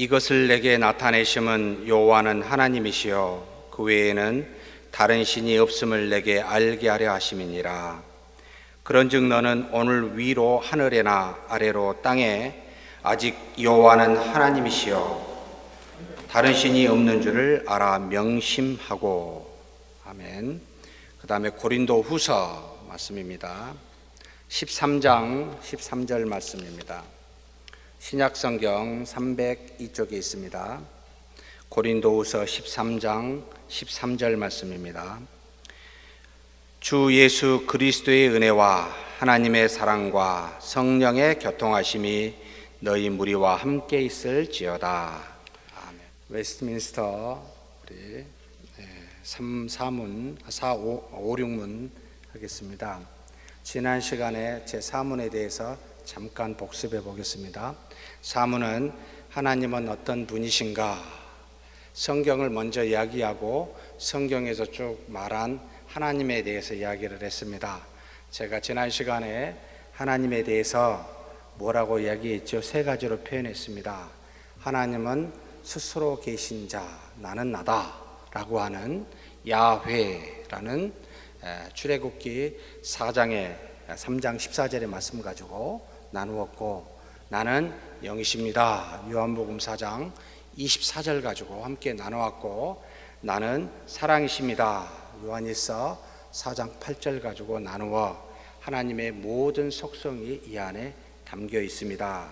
이것을 내게 나타내심은 여호와는 하나님이시여 그 외에는 다른 신이 없음을 내게 알게 하려 하심이니라. 그런즉 너는 오늘 위로 하늘에나 아래로 땅에 아직 여호와는 하나님이시여 다른 신이 없는 줄을 알아 명심하고. 아멘. 그 다음에 고린도 후서 말씀입니다. 13장 13절 말씀입니다. 신약성경 302쪽에 있습니다. 고린도후서 13장 13절 말씀입니다. 주 예수 그리스도의 은혜와 하나님의 사랑과 성령의 교통하심이 너희 무리와 함께 있을지어다. 아멘. 웨스트민스터 우리 4문, 4, 5, 6문 하겠습니다. 지난 시간에 제 4문에 대해서 잠깐 복습해 보겠습니다. 4문은 하나님은 어떤 분이신가? 성경을 먼저 이야기하고 성경에서 쭉 말한 하나님에 대해서 이야기를 했습니다. 제가 지난 시간에 하나님에 대해서 뭐라고 이야기했죠? 세 가지로 표현했습니다. 하나님은 스스로 계신 자, 나는 나다 라고 하는 야훼라는 출애굽기 4장의 3장 14절의 말씀 가지고 나누었고, 나는 영이십니다. 요한복음 4장 24절 가지고 함께 나누었고, 나는 사랑이십니다. 요한일서 4장 8절 가지고 나누어 하나님의 모든 속성이 이 안에 담겨 있습니다.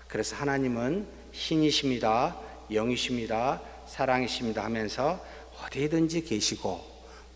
그래서 하나님은 신이십니다, 영이십니다, 사랑이십니다 하면서 어디든지 계시고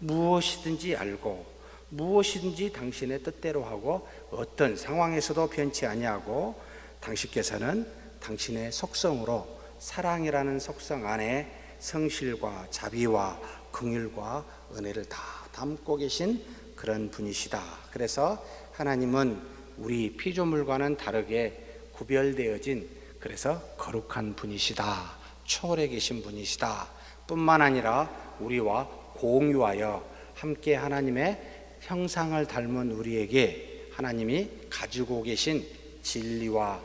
무엇이든지 알고 무엇이든지 당신의 뜻대로 하고 어떤 상황에서도 변치 아니하고 당신께서는 당신의 속성으로 사랑이라는 속성 안에 성실과 자비와 긍휼과 은혜를 다 담고 계신 그런 분이시다. 그래서 하나님은 우리 피조물과는 다르게 구별되어진, 그래서 거룩한 분이시다, 초월해 계신 분이시다 뿐만 아니라 우리와 공유하여 함께 하나님의 형상을 닮은 우리에게 하나님이 가지고 계신 진리와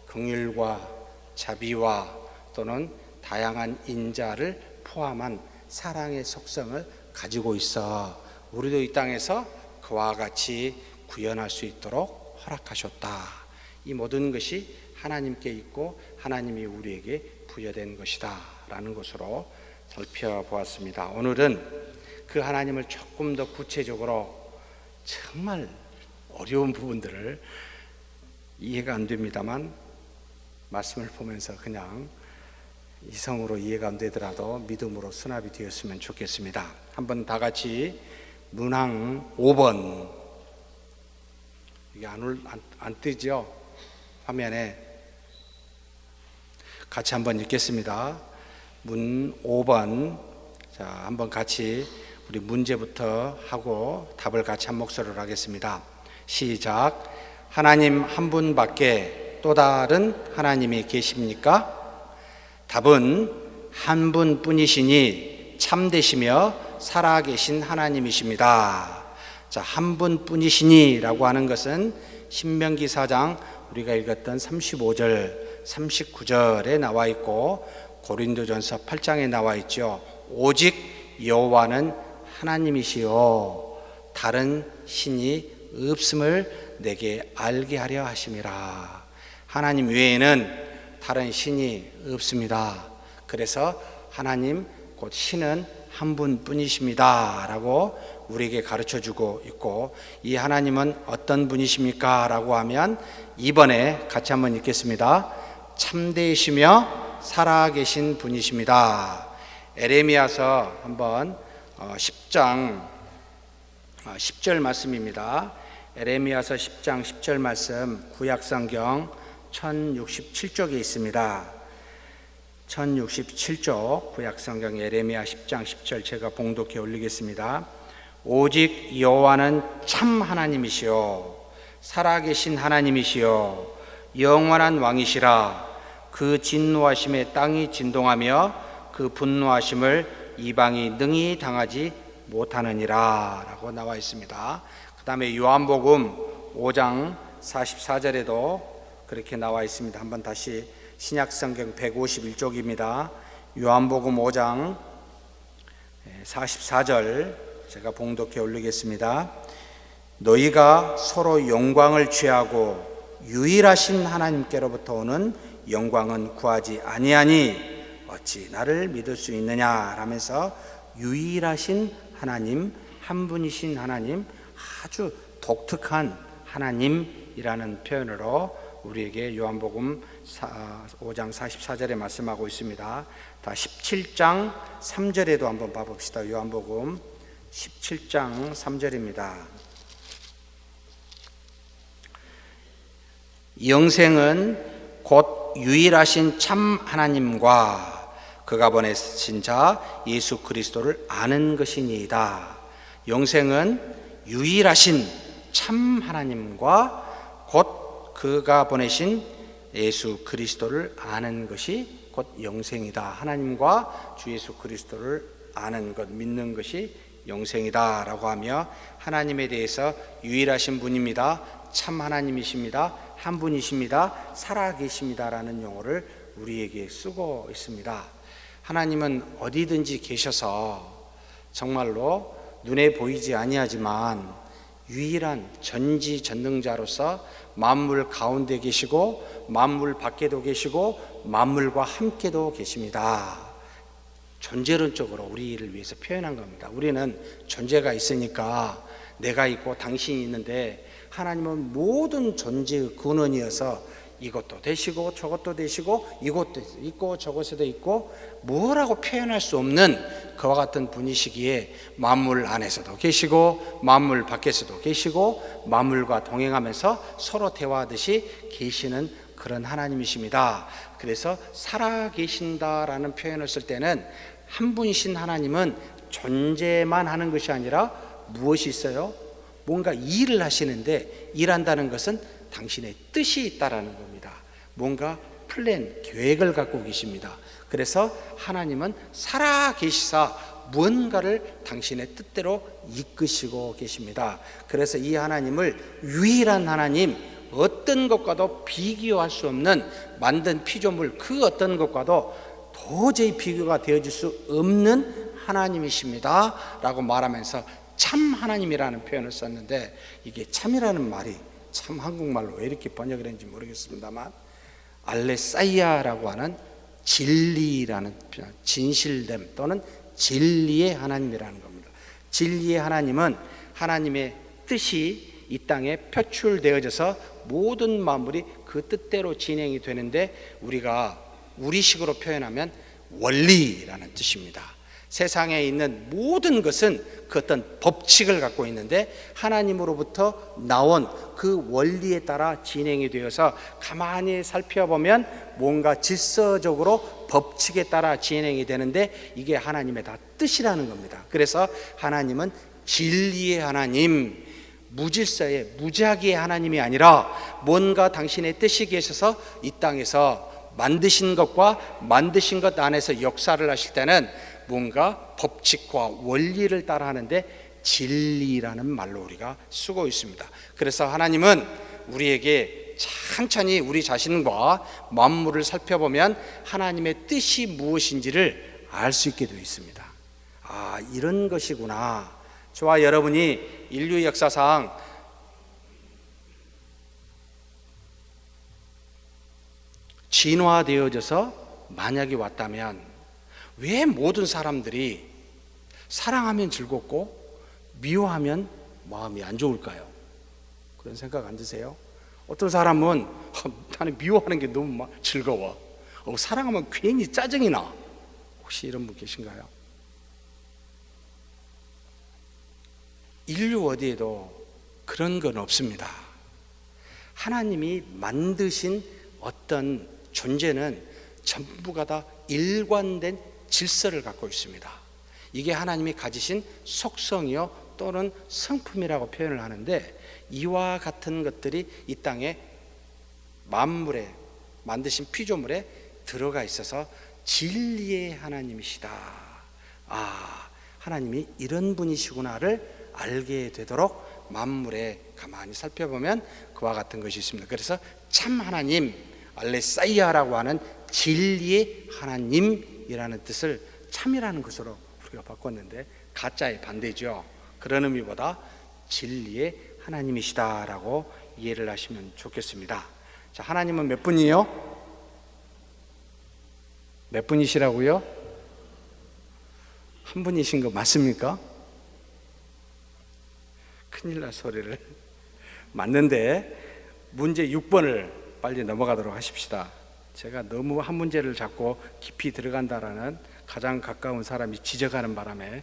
긍휼과 자비와 또는 다양한 인자를 포함한 사랑의 속성을 가지고 있어 우리도 이 땅에서 그와 같이 구현할 수 있도록 허락하셨다. 이 모든 것이 하나님께 있고 하나님이 우리에게 부여된 것이다 라는 것으로 살펴보았습니다. 오늘은 그 하나님을 조금 더 구체적으로, 정말 어려운 부분들을 이해가 안 됩니다만 말씀을 보면서 그냥 이성으로 이해가 안 되더라도 믿음으로 수납이 되었으면 좋겠습니다. 한번 다 같이 문항 5번, 이게 안 뜨죠? 화면에 같이 한번 읽겠습니다. 문 5번. 자, 한번 같이 우리 문제부터 하고 답을 같이 한 목소리로 하겠습니다. 시작. 하나님 한 분밖에 또 다른 하나님이 계십니까? 답은 한 분뿐이시니 참되시며 살아계신 하나님이십니다. 자, 한 분뿐이시니 라고 하는 것은 신명기 4장 우리가 읽었던 35절, 39절에 나와 있고 고린도전서 8장에 나와 있죠. 오직 여호와는 하나님이시요 다른 신이 없음을 내게 알게 하려 하심이라. 하나님 외에는 다른 신이 없습니다. 그래서 하나님 곧 신은 한 분뿐이십니다 라고 우리에게 가르쳐주고 있고, 이 하나님은 어떤 분이십니까? 라고 하면 2번에 같이 한번 읽겠습니다. 참되시며 살아계신 분이십니다. 에레미야서 한번 10장 10절 말씀입니다. 에레미야서 10장 10절 말씀 구약성경 1067쪽에 있습니다. 1067쪽 구약성경 에레미야 10장 10절 제가 봉독해 올리겠습니다. 오직 여호와는 참 하나님이시요 살아계신 하나님이시요 영원한 왕이시라. 그 진노하심에 땅이 진동하며 그 분노하심을 이방이 능히 당하지 못하느니라 라고 나와 있습니다. 그 다음에 요한복음 5장 44절에도 그렇게 나와 있습니다. 한번 다시 신약성경 151쪽입니다. 요한복음 5장 44절 제가 봉독해 올리겠습니다. 너희가 서로 영광을 취하고 유일하신 하나님께로부터 오는 영광은 구하지 아니하니 어찌 나를 믿을 수 있느냐 하면서 유일하신 하나님, 한 분이신 하나님, 아주 독특한 하나님이라는 표현으로 우리에게 요한복음 5장 44절에 말씀하고 있습니다. 다 17장 3절에도 한번 봐봅시다. 요한복음 17장 3절입니다. 영생은 곧 유일하신 참 하나님과 그가 보내신 자 예수 그리스도를 아는 것이니이다. 영생은 유일하신 참 하나님과 곧 그가 보내신 예수 그리스도를 아는 것이 곧 영생이다. 하나님과 주 예수 그리스도를 아는 것, 믿는 것이 영생이다 라고 하며 하나님에 대해서 유일하신 분입니다, 참 하나님이십니다, 한 분이십니다, 살아계십니다 라는 용어를 우리에게 쓰고 있습니다. 하나님은 어디든지 계셔서 정말로 눈에 보이지 아니하지만 유일한 전지전능자로서 만물 가운데 계시고 만물 밖에도 계시고 만물과 함께도 계십니다. 존재론적으로 우리를 위해서 표현한 겁니다. 우리는 존재가 있으니까 내가 있고 당신이 있는데 하나님은 모든 존재의 근원이어서 이것도 되시고 저것도 되시고 이것도 있고 저것에도 있고 뭐라고 표현할 수 없는 그와 같은 분이시기에 만물 안에서도 계시고 만물 밖에서도 계시고 만물과 동행하면서 서로 대화하듯이 계시는 그런 하나님이십니다. 그래서 살아계신다라는 표현을 쓸 때는 한 분이신 하나님은 존재만 하는 것이 아니라 무엇이 있어요? 뭔가 일을 하시는데 일한다는 것은 당신의 뜻이 있다라는 겁니다. 뭔가 플랜, 계획을 갖고 계십니다. 그래서 하나님은 살아계시사 무언가를 당신의 뜻대로 이끄시고 계십니다. 그래서 이 하나님을 유일한 하나님, 어떤 것과도 비교할 수 없는 만든 피조물 그 어떤 것과도 도저히 비교가 되어질 수 없는 하나님이십니다 라고 말하면서 참 하나님이라는 표현을 썼는데, 이게 참이라는 말이 참 한국말로 왜 이렇게 번역을 했는지 모르겠습니다만 알레사이아라고 하는 진리라는 표현, 진실됨 또는 진리의 하나님이라는 겁니다. 진리의 하나님은 하나님의 뜻이 이 땅에 표출되어져서 모든 만물이 그 뜻대로 진행이 되는데 우리가 우리식으로 표현하면 원리라는 뜻입니다. 세상에 있는 모든 것은 그 어떤 법칙을 갖고 있는데 하나님으로부터 나온 그 원리에 따라 진행이 되어서 가만히 살펴보면 뭔가 질서적으로 법칙에 따라 진행이 되는데 이게 하나님의 다 뜻이라는 겁니다. 그래서 하나님은 진리의 하나님, 무질서의 무작위의 하나님이 아니라 뭔가 당신의 뜻이 계셔서 이 땅에서 만드신 것과 만드신 것 안에서 역사를 하실 때는 뭔가 법칙과 원리를 따라 하는데 진리라는 말로 우리가 쓰고 있습니다. 그래서 하나님은 우리에게 천천히 우리 자신과 만물을 살펴보면 하나님의 뜻이 무엇인지를 알 수 있게 되어 있습니다. 아, 이런 것이구나. 저와 여러분이 인류 역사상 진화되어져서 만약에 왔다면 왜 모든 사람들이 사랑하면 즐겁고 미워하면 마음이 안 좋을까요? 그런 생각 안 드세요? 어떤 사람은 나는 미워하는 게 너무 즐거워, 사랑하면 괜히 짜증이 나. 혹시 이런 분 계신가요? 인류 어디에도 그런 건 없습니다. 하나님이 만드신 어떤 존재는 전부가 다 일관된 질서를 갖고 있습니다. 이게 하나님이 가지신 속성이요 또는 성품이라고 표현을 하는데, 이와 같은 것들이 이 땅에 만물에 만드신 피조물에 들어가 있어서 진리의 하나님이시다. 아, 하나님이 이런 분이시구나를 알게 되도록 만물에 가만히 살펴보면 그와 같은 것이 있습니다. 그래서 참 하나님, 알레사이아라고 하는 진리의 하나님이라는 뜻을 참이라는 것으로 우리가 바꿨는데 가짜의 반대죠. 그런 의미보다 진리의 하나님이시다라고 이해를 하시면 좋겠습니다. 자, 하나님은 몇 분이요? 몇 분이시라고요? 한 분이신 거 맞습니까? 큰일 날 소리를. 맞는데 문제 6번을 빨리 넘어가도록 하십시다. 제가 너무 한 문제를 잡고 깊이 들어간다라는 가장 가까운 사람이 지적하는 바람에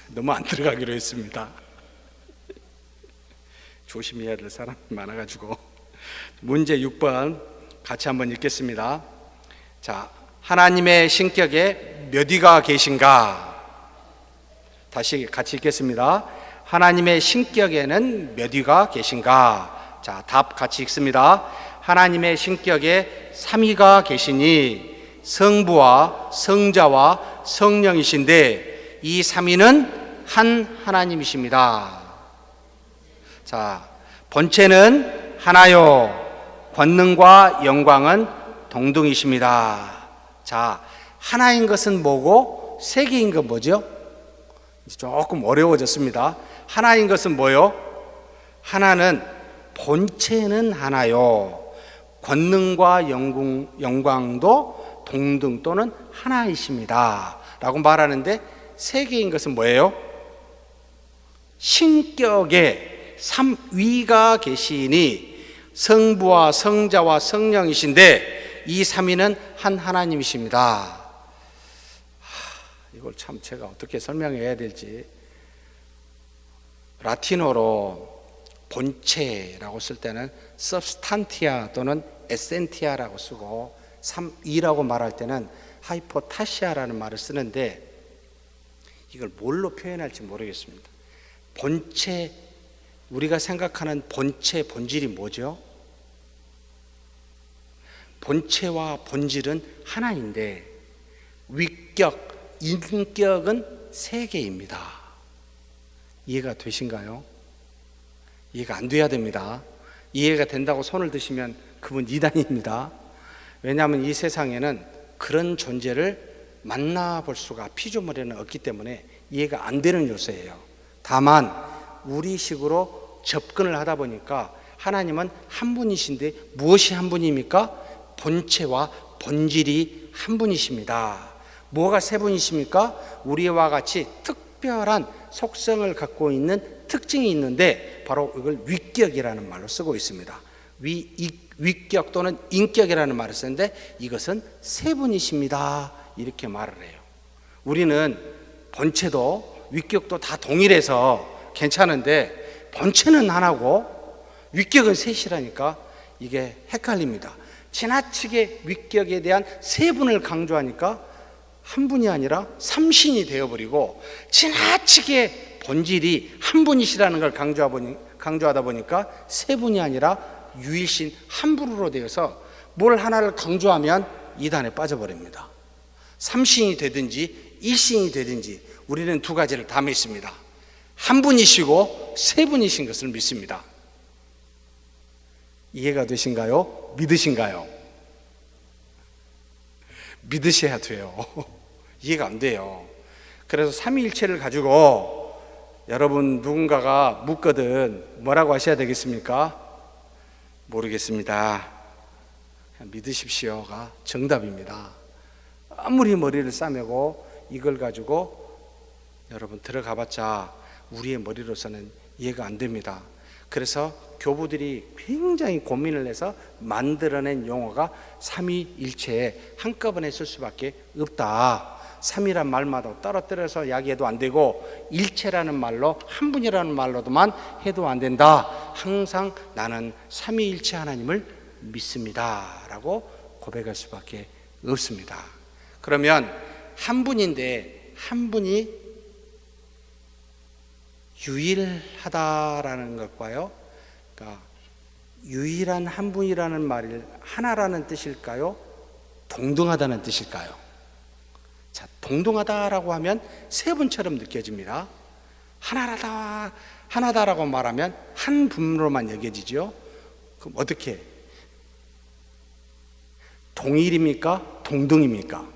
너무 안 들어가기로 했습니다. 조심해야 될 사람이 많아가지고. 문제 6번 같이 한번 읽겠습니다. 자, 하나님의 신격에 몇 위가 계신가? 다시 같이 읽겠습니다. 하나님의 신격에는 몇 위가 계신가? 자, 답 같이 읽습니다. 하나님의 신격에 3위가 계시니 성부와 성자와 성령이신데 이 3위는 한 하나님이십니다. 자, 본체는 하나요, 권능과 영광은 동등이십니다. 자, 하나인 것은 뭐고 세 개인 건 뭐죠? 조금 어려워졌습니다. 하나인 것은 뭐요? 하나는 본체는 하나요, 권능과 영광도 동등 또는 하나이십니다 라고 말하는데, 세 개인 것은 뭐예요? 신격에 3위가 계시니 성부와 성자와 성령이신데 이 3위는 한 하나님이십니다. 이걸 참 제가 어떻게 설명해야 될지. 라틴어로 본체라고 쓸 때는 substantia 또는 essentia라고 쓰고 3위라고 말할 때는 hyposta시아라는 말을 쓰는데, 이걸 뭘로 표현할지 모르겠습니다. 본체, 우리가 생각하는 본체, 본질이 뭐죠? 본체와 본질은 하나인데 위격, 인격은 세 개입니다. 이해가 되신가요? 이해가 안 돼야 됩니다. 이해가 된다고 손을 드시면 그분 이단입니다. 왜냐하면 이 세상에는 그런 존재를 만나볼 수가 피조물에는 없기 때문에 이해가 안 되는 요소예요. 다만 우리식으로 접근을 하다 보니까 하나님은 한 분이신데 무엇이 한 분입니까? 본체와 본질이 한 분이십니다. 뭐가 세 분이십니까? 우리와 같이 특별한 속성을 갖고 있는 특징이 있는데 바로 이걸 위격이라는 말로 쓰고 있습니다. 위격 또는 인격이라는 말을 쓰는데 이것은 세 분이십니다 이렇게 말을 해요. 우리는 본체도 위격도 다 동일해서 괜찮은데 본체는 하나고 위격은 셋이라니까 이게 헷갈립니다. 지나치게 위격에 대한 세 분을 강조하니까 한 분이 아니라 삼신이 되어버리고, 지나치게 본질이 한 분이시라는 걸 강조하다 보니까 세 분이 아니라 유일신 한 분으로 되어서 뭘 하나를 강조하면 이단에 빠져버립니다. 삼신이 되든지 일신이 되든지 우리는 두 가지를 다 믿습니다. 한 분이시고 세 분이신 것을 믿습니다. 이해가 되신가요? 믿으신가요? 믿으셔야 돼요. 이해가 안 돼요. 그래서 삼위일체를 가지고 여러분 누군가가 묻거든 뭐라고 하셔야 되겠습니까? 모르겠습니다. 그냥 믿으십시오가 정답입니다. 아무리 머리를 싸매고 이걸 가지고 여러분 들어가봤자 우리의 머리로서는 이해가 안 됩니다. 그래서 교부들이 굉장히 고민을 해서 만들어낸 용어가 삼위일체에 한꺼번에 쓸 수밖에 없다. 삼이란 말마다 떨어뜨려서 이야기해도 안 되고 일체라는 말로 한 분이라는 말로도만 해도 안 된다. 항상 나는 삼위일체 하나님을 믿습니다 라고 고백할 수밖에 없습니다. 그러면 한 분인데 한 분이 유일하다라는 것과요, 그러니까 유일한 한 분이라는 말이 하나라는 뜻일까요? 동등하다는 뜻일까요? 자, 동등하다라고 하면 세 분처럼 느껴집니다. 하나다라고 말하면 한 분으로만 여겨지죠. 그럼 어떻게? 동일입니까? 동등입니까?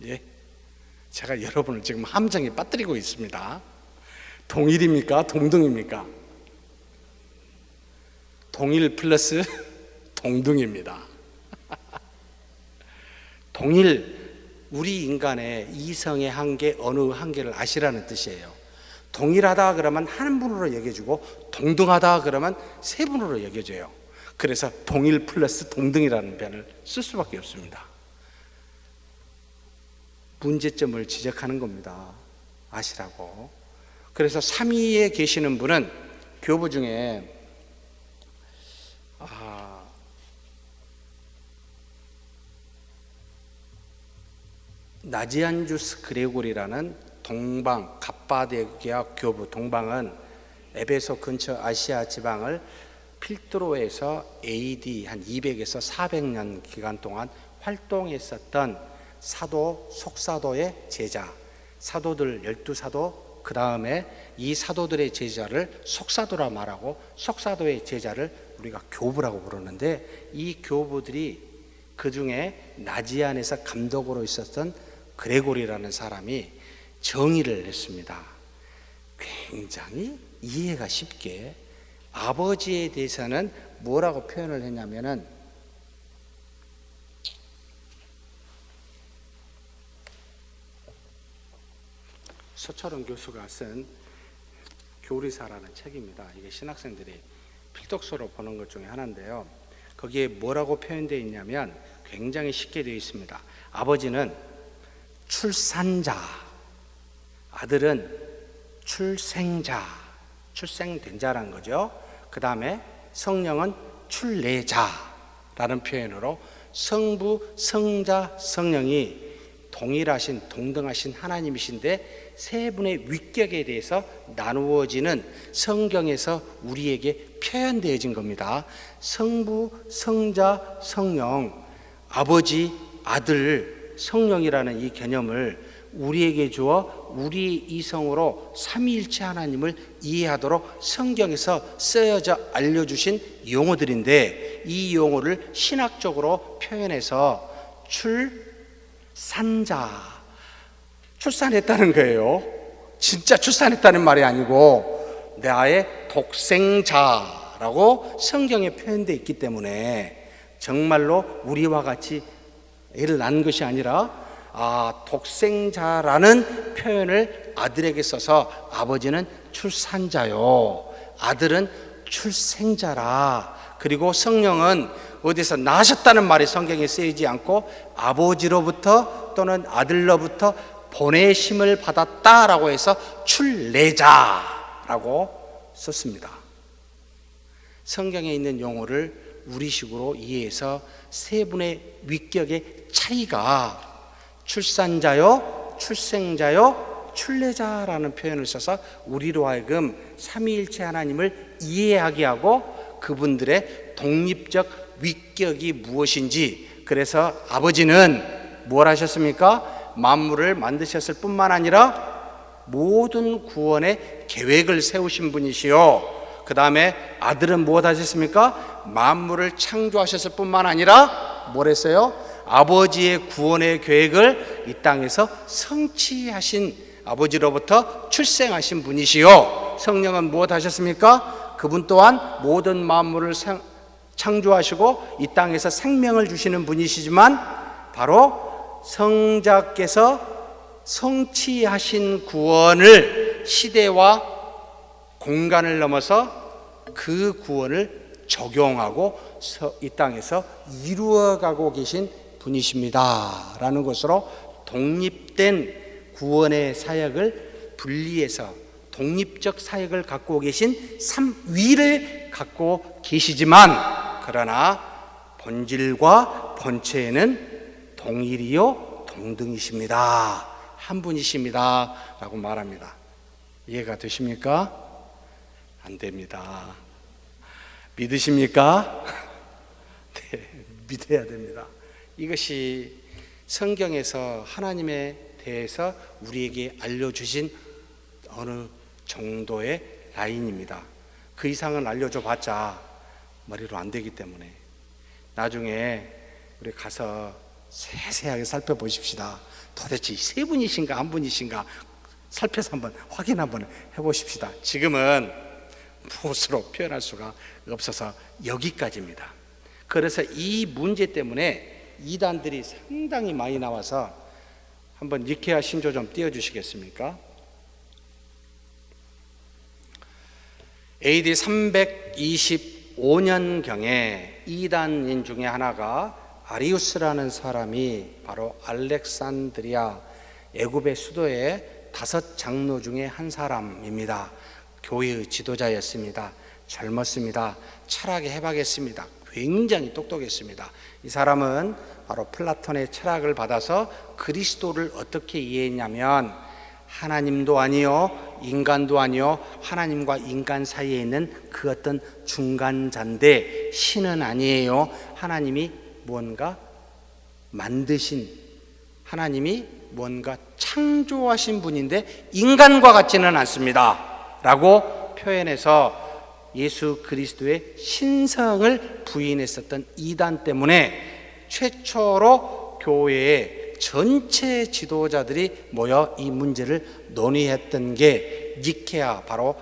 예? 제가 여러분을 지금 함정에 빠뜨리고 있습니다. 동일입니까? 동등입니까? 동일 플러스 동등입니다. 동일, 우리 인간의 이성의 한계, 어느 한계를 아시라는 뜻이에요. 동일하다 그러면 한 분으로 여겨주고 동등하다 그러면 세 분으로 여겨져요. 그래서 동일 플러스 동등이라는 표현을 쓸 수밖에 없습니다. 문제점을 지적하는 겁니다. 아시라고. 그래서 3위에 계시는 분은 교부 중에 나지안주스 그레고리라는 동방 갑바데기아 교부, 동방은 에베소 근처 아시아 지방을 필두로에서 AD 한 200에서 400년 기간 동안 활동했었던 사도 속사도의 제자, 사도들 12사도, 그 다음에 이 사도들의 제자를 속사도라 말하고 속사도의 제자를 우리가 교부라고 부르는데, 이 교부들이 그 중에 나지안에서 감독으로 있었던 그레고리라는 사람이 정의를 했습니다. 굉장히 이해가 쉽게 아버지에 대해서는 뭐라고 표현을 했냐면은 서철원 교수가 쓴 교리사라는 책입니다. 이게 신학생들이 필독서로 보는 것 중에 하나인데요. 거기에 뭐라고 표현되어 있냐면 굉장히 쉽게 되어 있습니다. 아버지는 출산자, 아들은 출생자, 출생된 자라는 거죠. 그 다음에 성령은 출례자라는 표현으로 성부, 성자, 성령이 동일하신, 동등하신 하나님이신데 세 분의 위격에 대해서 나누어지는 성경에서 우리에게 표현되어진 겁니다. 성부, 성자, 성령, 아버지, 아들, 성령이라는 이 개념을 우리에게 주어 우리 이성으로 삼위일체 하나님을 이해하도록 성경에서 쓰여져 알려주신 용어들인데, 이 용어를 신학적으로 표현해서 출산자, 출산했다는 거예요. 진짜 출산했다는 말이 아니고 나의 독생자라고 성경에 표현되어 있기 때문에 정말로 우리와 같이 애를 낳은 것이 아니라 독생자라는 표현을 아들에게 써서 아버지는 출산자요, 아들은 출생자라. 그리고 성령은 어디서 나셨다는 말이 성경에 쓰이지 않고 아버지로부터 또는 아들로부터 보내심을 받았다라고 해서 출례자라고 썼습니다. 성경에 있는 용어를 우리식으로 이해해서 세 분의 위격의 차이가 출산자요, 출생자요, 출례자라는 표현을 써서 우리로 하여금 삼위일체 하나님을 이해하게 하고 그분들의 독립적 위격이 무엇인지, 그래서 아버지는 뭘 하셨습니까? 만물을 만드셨을 뿐만 아니라 모든 구원의 계획을 세우신 분이시요, 그 다음에 아들은 무엇 하셨습니까? 만물을 창조하셨을 뿐만 아니라 뭘 했어요? 아버지의 구원의 계획을 이 땅에서 성취하신, 아버지로부터 출생하신 분이시요, 성령은 무엇 하셨습니까? 그분 또한 모든 만물을 창조하시고 이 땅에서 생명을 주시는 분이시지만 바로 성자께서 성취하신 구원을 시대와 공간을 넘어서 그 구원을 적용하고 이 땅에서 이루어가고 계신 분이십니다 라는 것으로 독립된 구원의 사역을 분리해서 독립적 사역을 갖고 계신 삼위를 갖고 계시지만, 그러나 본질과 본체에는 동일이요 동등이십니다, 한 분이십니다 라고 말합니다. 이해가 되십니까? 안 됩니다. 믿으십니까? 네, 믿어야 됩니다. 이것이 성경에서 하나님에 대해서 우리에게 알려주신 어느 정도의 라인입니다. 그 이상은 알려줘 봤자 머리로 안 되기 때문에 나중에 우리 가서 세세하게 살펴보십시다. 도대체 세 분이신가 한 분이신가 살펴서 한번 확인 한번 해보십시다. 지금은 무엇으로 표현할 수가 없어서 여기까지입니다. 그래서 이 문제 때문에 이단들이 상당히 많이 나와서 한번 니케아 신조 좀 띄워주시겠습니까? AD 325년경에 이단인 중에 하나가 아리우스라는 사람이 바로 알렉산드리아 애굽의 수도의 5 장로 중에 한 사람입니다. 교회의 지도자였습니다. 젊었습니다. 철학에 해박했습니다. 굉장히 똑똑했습니다. 이 사람은 바로 플라톤의 철학을 받아서 그리스도를 어떻게 이해했냐면 하나님도 아니요 인간도 아니요 하나님과 인간 사이에 있는 그 어떤 중간자인데 신은 아니에요. 하나님이 뭔가 만드신, 하나님이 뭔가 창조하신 분인데 인간과 같지는 않습니다 라고 표현해서 예수 그리스도의 신성을 부인했었던 이단 때문에 최초로 교회의 전체 지도자들이 모여 이 문제를 논의했던 게 니케아, 바로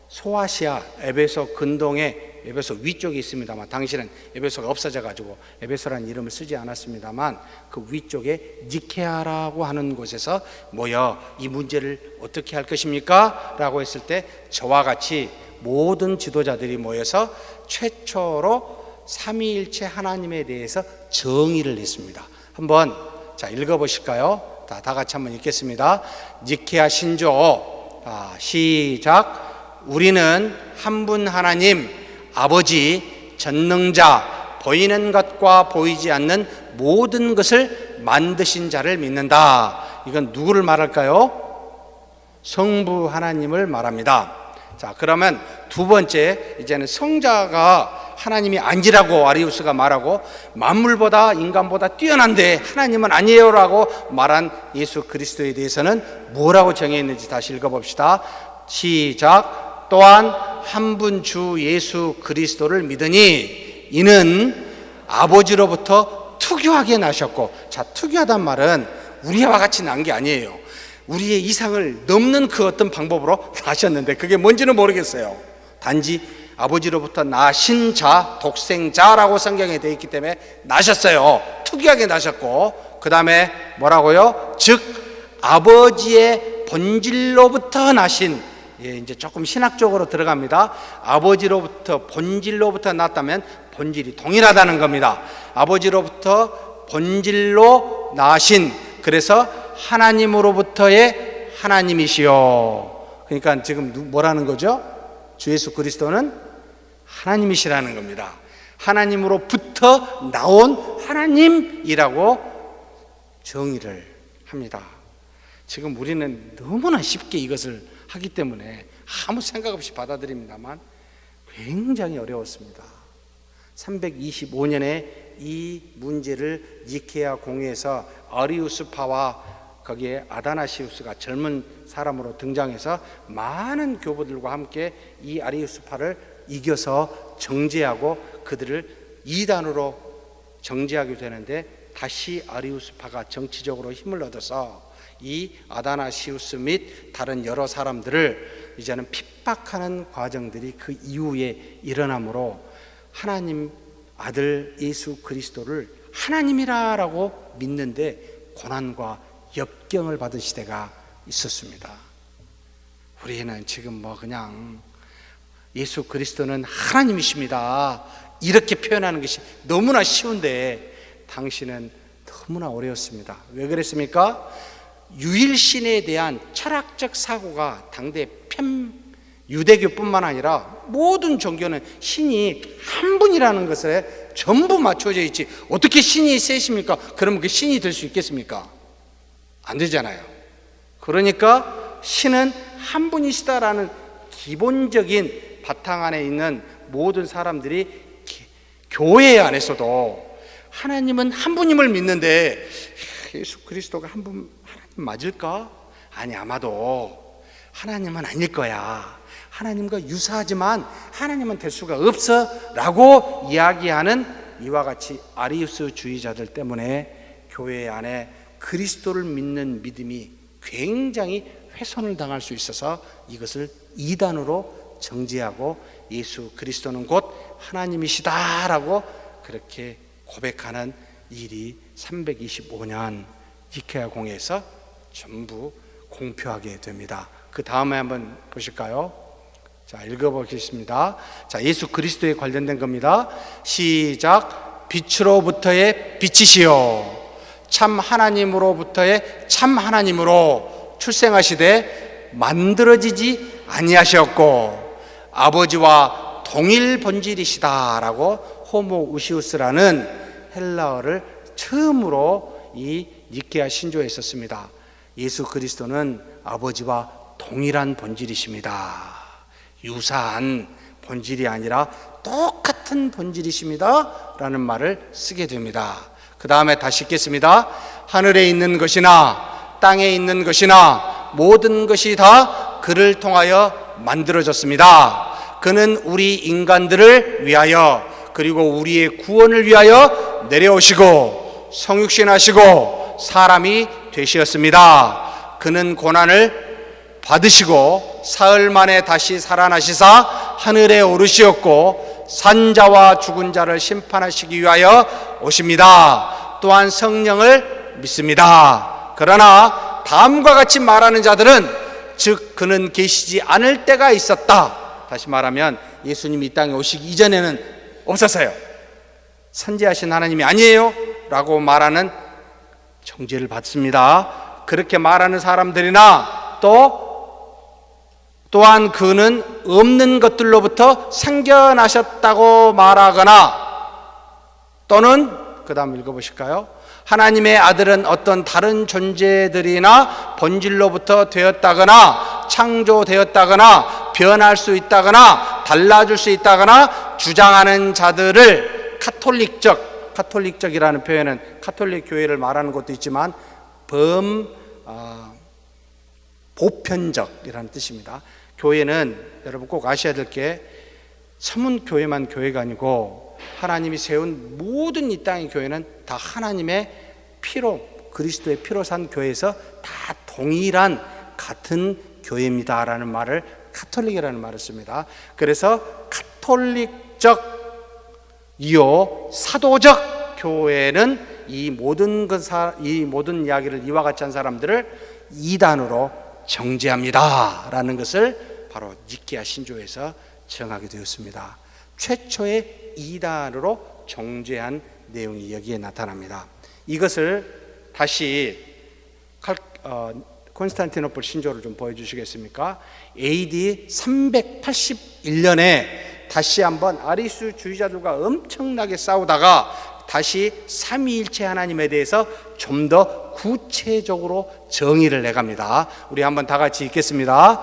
소아시아 에베소 근동의 에베소 위쪽에 있습니다만 당시는 에베소가 없어져 가지고 에베소라는 이름을 쓰지 않았습니다만 그 위쪽에 니케아라고 하는 곳에서 모여 이 문제를 어떻게 할 것입니까? 라고 했을 때 저와 같이 모든 지도자들이 모여서 최초로 삼위일체 하나님에 대해서 정의를 했습니다. 한번 읽어보실까요? 다 같이 한번 읽겠습니다. 니케아 신조, 시작. 우리는 한 분 하나님 아버지 전능자, 보이는 것과 보이지 않는 모든 것을 만드신 자를 믿는다. 이건 누구를 말할까요? 성부 하나님을 말합니다. 자, 그러면 두 번째, 이제는 성자가 하나님이 아니라고 아리우스가 말하고 만물보다 인간보다 뛰어난데 하나님은 아니에요라고 말한 예수 그리스도에 대해서는 뭐라고 정의했는지 다시 읽어봅시다. 시작. 또한 한 분 주 예수 그리스도를 믿으니 이는 아버지로부터 투교하게 나셨고, 자, 투교하단 말은 우리와 같이 난 게 아니에요. 우리의 이상을 넘는 그 어떤 방법으로 나셨는데 그게 뭔지는 모르겠어요. 단지 아버지로부터 나신 자, 독생자라고 성경에 되어 있기 때문에 나셨어요. 투교하게 나셨고, 그 다음에 뭐라고요? 즉 아버지의 본질로부터 나신, 이제 조금 신학적으로 들어갑니다. 아버지로부터 본질로부터 났다면 본질이 동일하다는 겁니다. 아버지로부터 본질로 나신, 그래서 하나님으로부터의 하나님이시요. 그러니까 지금 뭐라는 거죠? 주 예수 그리스도는 하나님이시라는 겁니다. 하나님으로부터 나온 하나님이라고 정의를 합니다. 지금 우리는 너무나 쉽게 이것을 하기 때문에 아무 생각 없이 받아들입니다만 굉장히 어려웠습니다. 325년에 이 문제를 니케아 공회에서 아리우스파와 거기에 아다나시우스가 젊은 사람으로 등장해서 많은 교부들과 함께 이 아리우스파를 이겨서 정죄하고 그들을 이단으로 정죄하게 되는데, 다시 아리우스파가 정치적으로 힘을 얻어서 이 아다나시우스 및 다른 여러 사람들을 이제는 핍박하는 과정들이 그 이후에 일어나므로 하나님 아들 예수 그리스도를 하나님이라고 믿는데 고난과 역경을 받은 시대가 있었습니다. 우리는 지금 그냥 예수 그리스도는 하나님이십니다 이렇게 표현하는 것이 너무나 쉬운데 당시는 너무나 어려웠습니다. 왜 그랬습니까? 유일신에 대한 철학적 사고가 당대 유대교뿐만 아니라 모든 종교는 신이 한 분이라는 것에 전부 맞춰져 있지, 어떻게 신이 셋입니까? 그러면 그 신이 될 수 있겠습니까? 안 되잖아요. 그러니까 신은 한 분이시다라는 기본적인 바탕 안에 있는 모든 사람들이 교회 안에서도 하나님은 한 분임을 믿는데 예수 그리스도가 한 분 하나님 맞을까? 아니, 아마도 하나님은 아닐 거야. 하나님과 유사하지만 하나님은 될 수가 없어 라고 이야기하는 이와 같이 아리우스주의자들 때문에 교회 안에 그리스도를 믿는 믿음이 굉장히 훼손을 당할 수 있어서 이것을 이단으로 정죄하고 예수 그리스도는 곧 하나님이시다라고 그렇게 고백하는 일이 325년 니케아 공회에서 전부 공표하게 됩니다. 그 다음에 한번 보실까요? 자, 읽어보겠습니다. 자, 예수 그리스도에 관련된 겁니다. 시작. 빛으로부터의 빛이시요 참 하나님으로부터의 참 하나님으로 출생하시되 만들어지지 아니하셨고 아버지와 동일 본질이시다라고 호모우시우스라는 헬라어를 처음으로 이 니케아 신조에 썼습니다. 예수 그리스도는 아버지와 동일한 본질이십니다. 유사한 본질이 아니라 똑같은 본질이십니다 라는 말을 쓰게 됩니다. 그 다음에 다시 읽겠습니다. 하늘에 있는 것이나 땅에 있는 것이나 모든 것이 다 그를 통하여 만들어졌습니다. 그는 우리 인간들을 위하여 그리고 우리의 구원을 위하여 내려오시고 성육신하시고 사람이 되셨습니다. 그는 고난을 받으시고 사흘 만에 다시 살아나시사 하늘에 오르시었고 산자와 죽은 자를 심판하시기 위하여 오십니다. 또한 성령을 믿습니다. 그러나 다음과 같이 말하는 자들은 즉 그는 계시지 않을 때가 있었다. 다시 말하면 예수님이 이 땅에 오시기 이전에는 없었어요. 선지하신 하나님이 아니에요 라고 말하는 정죄를 받습니다. 그렇게 말하는 사람들이나 또한 그는 없는 것들로부터 생겨나셨다고 말하거나 또는 그 다음 읽어보실까요? 하나님의 아들은 어떤 다른 존재들이나 본질로부터 되었다거나 창조되었다거나 변할 수 있다거나 달라질 수 있다거나 주장하는 자들을 카톨릭적이라는 표현은 카톨릭 교회를 말하는 것도 있지만 보편적이라는 뜻입니다. 교회는 여러분 꼭 아셔야 될 게 서문교회만 교회가 아니고 하나님이 세운 모든 이 땅의 교회는 다 하나님의 피로 그리스도의 피로 산 교회에서 다 동일한 같은 교회입니다라는 말을 카톨릭이라는 말을 씁니다. 그래서 카톨릭적 사도적 교회는 이 모든 이야기를 이와 같이 한 사람들을 이단으로 정죄합니다라는 것을 바로 니케아 신조에서 정하게 되었습니다. 최초의 이단으로 정죄한 내용이 여기에 나타납니다. 이것을 다시 콘스탄티노플 신조를 좀 보여주시겠습니까? AD 381년에 다시 한번 아리수주의자들과 엄청나게 싸우다가 다시 삼위일체 하나님에 대해서 좀 더 구체적으로 정의를 내갑니다. 우리 한번 다 같이 읽겠습니다.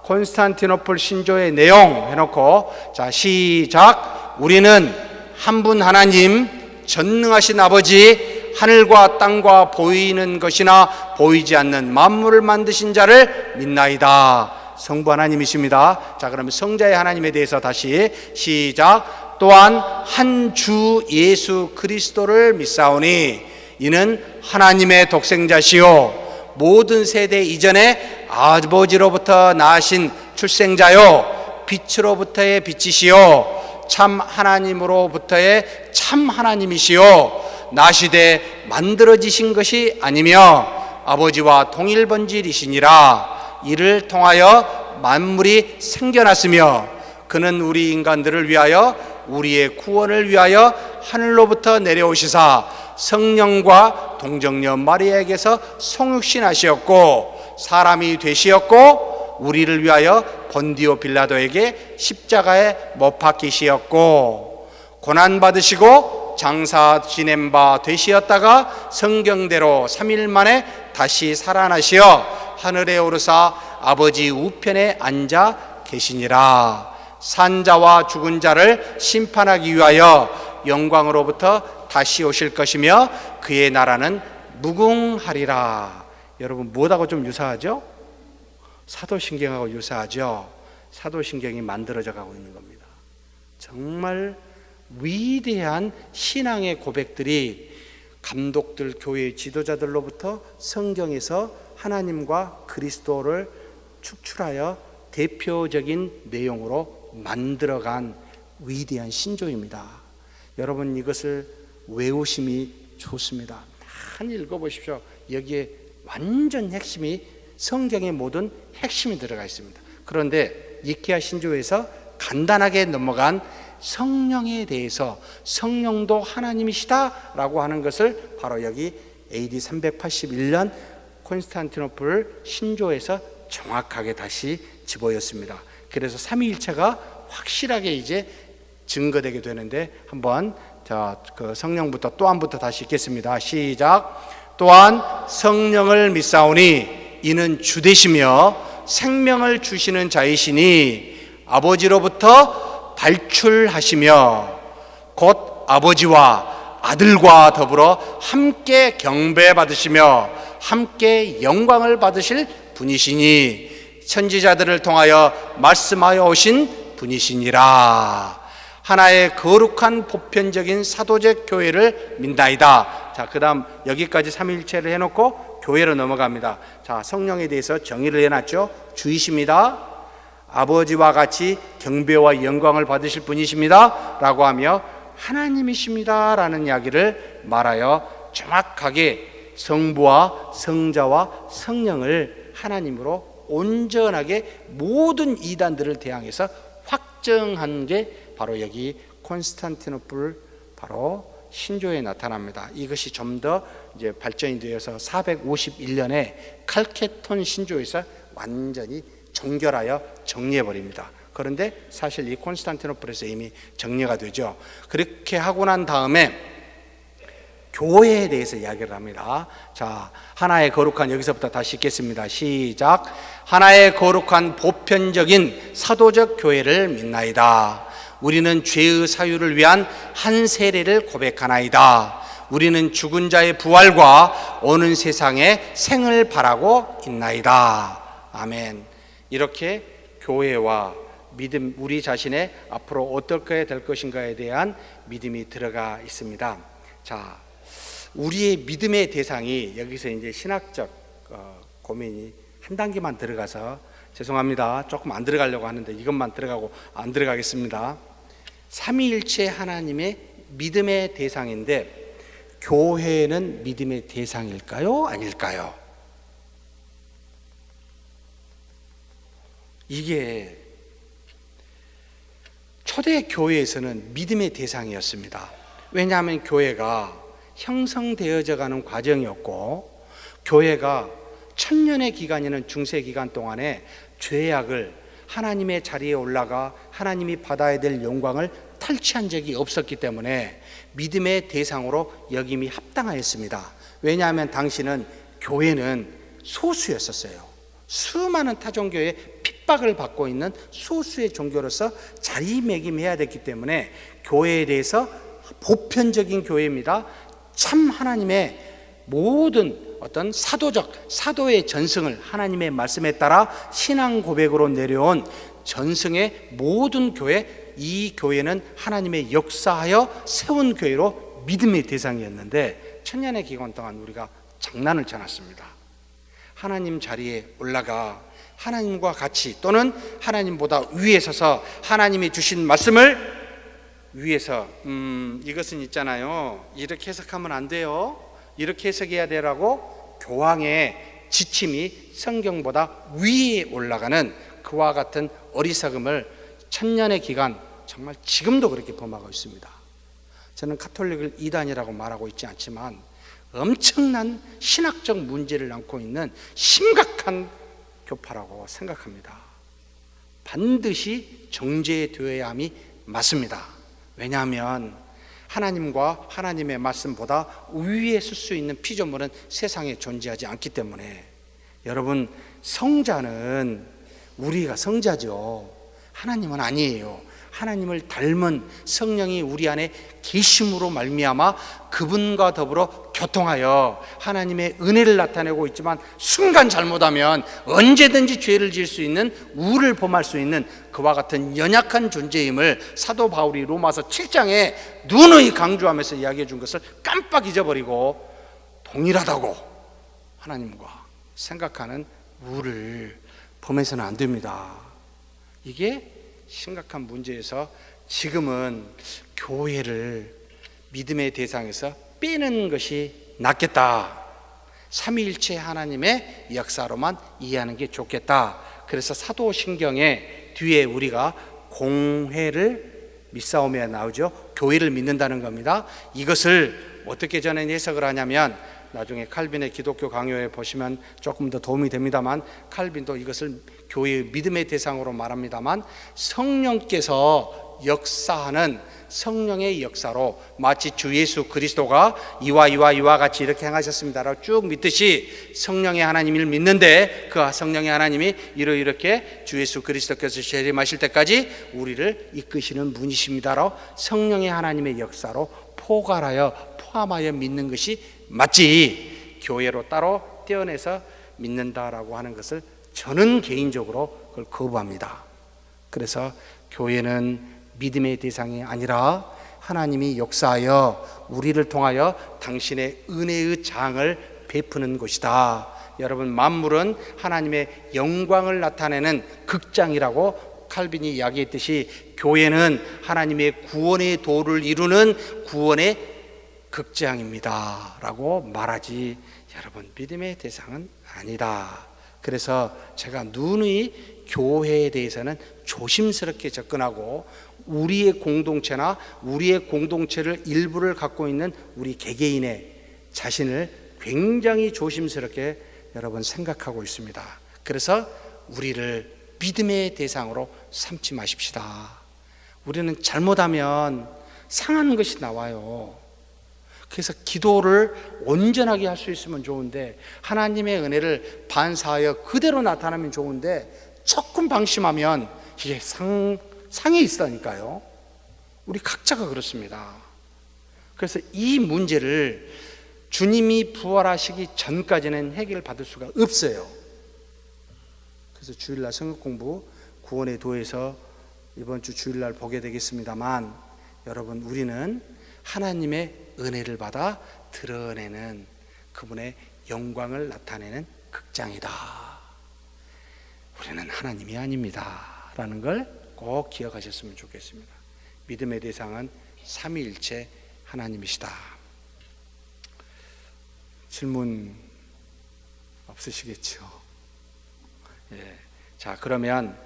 콘스탄티노플 신조의 내용 해놓고 자 시작. 우리는 한 분 하나님 전능하신 아버지 하늘과 땅과 보이는 것이나 보이지 않는 만물을 만드신 자를 믿나이다. 성부 하나님이십니다. 자, 그러면 성자의 하나님에 대해서 다시 시작. 또한 한 주 예수 그리스도를 믿사오니 이는 하나님의 독생자시요 모든 세대 이전에 아버지로부터 나신 출생자요 빛으로부터의 빛이시요 참 하나님으로부터의 참 하나님이시요 나시되 만들어지신 것이 아니며 아버지와 동일 본질이시니라. 이를 통하여 만물이 생겨났으며 그는 우리 인간들을 위하여 우리의 구원을 위하여 하늘로부터 내려오시사 성령과 동정녀 마리아에게서 성육신하시었고 사람이 되시었고 우리를 위하여 본디오 빌라도에게 십자가에 못 박히시었고 고난받으시고 장사 지낸 바 되시었다가 성경대로 3일 만에 다시 살아나시어 하늘에 오르사 아버지 우편에 앉아 계시니라. 산자와 죽은 자를 심판하기 위하여 영광으로부터 다시 오실 것이며 그의 나라는 무궁하리라. 여러분 무엇하고 좀 유사하죠? 사도신경하고 유사하죠. 사도신경이 만들어져 가고 있는 겁니다. 정말 위대한 신앙의 고백들이 감독들, 교회의 지도자들로부터 성경에서 하나님과 그리스도를 축출하여 대표적인 내용으로 만들어간 위대한 신조입니다. 여러분 이것을 외우심이 좋습니다. 많이 읽어보십시오. 여기에 완전 핵심이, 성경의 모든 핵심이 들어가 있습니다. 그런데 니케아 신조에서 간단하게 넘어간 성령에 대해서, 성령도 하나님이시다라고 하는 것을 바로 여기 AD 381년 콘스탄티노플 신조에서 정확하게 다시 집어였습니다. 그래서 삼위일체가 확실하게 이제 증거되게 되는데, 한번 그 성령부터, 또한부터 다시 읽겠습니다. 시작. 또한 성령을 믿사오니 이는 주 되시며 생명을 주시는 자이시니 아버지로부터 발출하시며 곧 아버지와 아들과 더불어 함께 경배받으시며 함께 영광을 받으실 분이시니 선지자들을 통하여 말씀하여 오신 분이시니라. 하나의 거룩한 보편적인 사도적 교회를 믿나이다. 자, 그 다음 여기까지 삼위일체를 해놓고 교회로 넘어갑니다. 자, 성령에 대해서 정의를 해놨죠. 주이십니다. 아버지와 같이 경배와 영광을 받으실 분이십니다 라고 하며 하나님이십니다 라는 이야기를 말하여 정확하게 성부와 성자와 성령을 하나님으로 온전하게 모든 이단들을 대항해서 확정한 게 바로 여기 콘스탄티노플 바로 신조에 나타납니다. 이것이 좀 더 이제 발전이 되어서 451년에 칼케톤 신조에서 완전히 종결하여 정리해 버립니다. 그런데 사실 이 콘스탄티노플에서 이미 정리가 되죠. 그렇게 하고 난 다음에 교회에 대해서 이야기를 합니다. 자, 하나의 거룩한, 여기서부터 다시 읽겠습니다. 시작. 하나의 거룩한 보편적인 사도적 교회를 믿나이다. 우리는 죄의 사유를 위한 한 세례를 고백하나이다. 우리는 죽은 자의 부활과 오는 세상의 생을 바라고 있나이다. 아멘. 이렇게 교회와 믿음, 우리 자신의 앞으로 어떻게 될 것인가에 대한 믿음이 들어가 있습니다. 자, 우리의 믿음의 대상이, 여기서 이제 신학적 고민이 한 단계만 들어가서 죄송합니다. 조금 안 들어가려고 하는데 이것만 들어가고 안 들어가겠습니다. 삼위일체 하나님의 믿음의 대상인데 교회는 믿음의 대상일까요? 아닐까요? 이게 초대 교회에서는 믿음의 대상이었습니다. 왜냐하면 교회가 형성되어져 가는 과정이었고, 교회가 천년의 기간이는 중세 기간 동안에 죄악을 하나님의 자리에 올라가 하나님이 받아야 될 영광을 탈취한 적이 없었기 때문에 믿음의 대상으로 여김이 합당하였습니다. 왜냐하면 당시는 교회는 소수였었어요. 수많은 타종교에 핍박을 받고 있는 소수의 종교로서 자리매김해야 됐기 때문에 교회에 대해서 보편적인 교회입니다. 참 하나님의 모든 어떤 사도의 전승을 하나님의 말씀에 따라 신앙 고백으로 내려온 전승의 모든 교회, 이 교회는 하나님의 역사하여 세운 교회로 믿음의 대상이었는데, 천년의 기간 동안 우리가 장난을 쳐놨습니다. 하나님 자리에 올라가 하나님과 같이 또는 하나님보다 위에 서서 하나님이 주신 말씀을 위에서 이것은 있잖아요, 이렇게 해석하면 안 돼요, 이렇게 해석해야 되라고 교황의 지침이 성경보다 위에 올라가는 그와 같은 어리석음을 천년의 기간, 정말 지금도 그렇게 범하고 있습니다. 저는 가톨릭을 이단이라고 말하고 있지 않지만 엄청난 신학적 문제를 안고 있는 심각한 교파라고 생각합니다. 반드시 정죄되어야 함이 맞습니다. 왜냐하면 하나님과 하나님의 말씀보다 위에 설 수 있는 피조물은 세상에 존재하지 않기 때문에, 여러분, 성자는 우리가 성자죠. 하나님은 아니에요. 하나님을 닮은 성령이 우리 안에 계심으로 말미암아 그분과 더불어 교통하여 하나님의 은혜를 나타내고 있지만 순간 잘못하면 언제든지 죄를 지을 수 있는 우를 범할 수 있는 그와 같은 연약한 존재임을 사도 바울이 로마서 7장에 누누이 강조하면서 이야기해 준 것을 깜빡 잊어버리고 동일하다고 하나님과 생각하는 우를 범해서는 안 됩니다. 이게 심각한 문제에서 지금은 교회를 믿음의 대상에서 빼는 것이 낫겠다. 삼위일체 하나님의 역사로만 이해하는 게 좋겠다. 그래서 사도신경에 뒤에 우리가 공회를 믿사오며 나오죠. 교회를 믿는다는 겁니다. 이것을 어떻게 저는 해석을 하냐면 나중에 칼빈의 기독교 강요에 보시면 조금 더 도움이 됩니다만, 칼빈도 이것을 교회의 믿음의 대상으로 말합니다만, 성령께서 역사하는 성령의 역사로, 마치 주 예수 그리스도가 이와 같이 이렇게 행하셨습니다라고 쭉 믿듯이 성령의 하나님을 믿는데, 그 성령의 하나님이 이렇게 주 예수 그리스도께서 재림하실 때까지 우리를 이끄시는 분이십니다라고 성령의 하나님의 역사로 포함하여 믿는 것이 맞지, 교회로 따로 떼어내서 믿는다라고 하는 것을 저는 개인적으로 그걸 거부합니다. 그래서 교회는 믿음의 대상이 아니라 하나님이 역사하여 우리를 통하여 당신의 은혜의 장을 베푸는 곳이다. 여러분, 만물은 하나님의 영광을 나타내는 극장이라고 칼빈이 이야기했듯이, 교회는 하나님의 구원의 도를 이루는 구원의 극장입니다 라고 말하지, 여러분, 믿음의 대상은 아니다. 그래서 제가 누누이 교회에 대해서는 조심스럽게 접근하고, 우리의 공동체나 우리의 공동체를 일부를 갖고 있는 우리 개개인의 자신을 굉장히 조심스럽게 여러분 생각하고 있습니다. 그래서 우리를 믿음의 대상으로 삼지 마십시다. 우리는 잘못하면 상한 것이 나와요. 그래서 기도를 온전하게 할 수 있으면 좋은데, 하나님의 은혜를 반사하여 그대로 나타나면 좋은데, 조금 방심하면 이게 상해 있다니까요. 우리 각자가 그렇습니다. 그래서 이 문제를 주님이 부활하시기 전까지는 해결받을 수가 없어요. 그래서 주일날 성경공부 구원의 도에서 이번 주 주일날 보게 되겠습니다만, 여러분, 우리는 하나님의 은혜를 받아 드러내는 그분의 영광을 나타내는 극장이다. 우리는 하나님이 아닙니다 라는 걸 꼭 기억하셨으면 좋겠습니다. 믿음의 대상은 삼위일체 하나님이시다. 질문 없으시겠죠? 예. 자, 그러면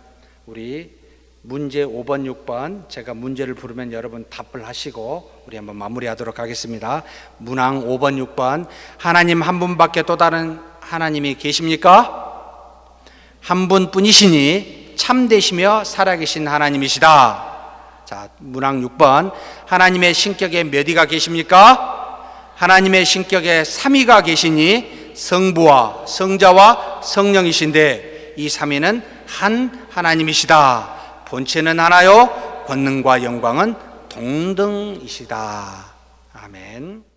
우리 문제 5번, 6번 제가 문제를 부르면 여러분 답을 하시고 우리 한번 마무리하도록 하겠습니다. 문항 5번, 6번. 하나님 한 분밖에 또 다른 하나님이 계십니까? 한 분뿐이시니 참되시며 살아계신 하나님이시다. 자, 문항 6번. 하나님의 신격에 몇 위가 계십니까? 하나님의 신격에 3위가 계시니 성부와 성자와 성령이신데, 이 3위는 한 하나님이시다. 본체는 하나요, 권능과 영광은 동등이시다. 아멘.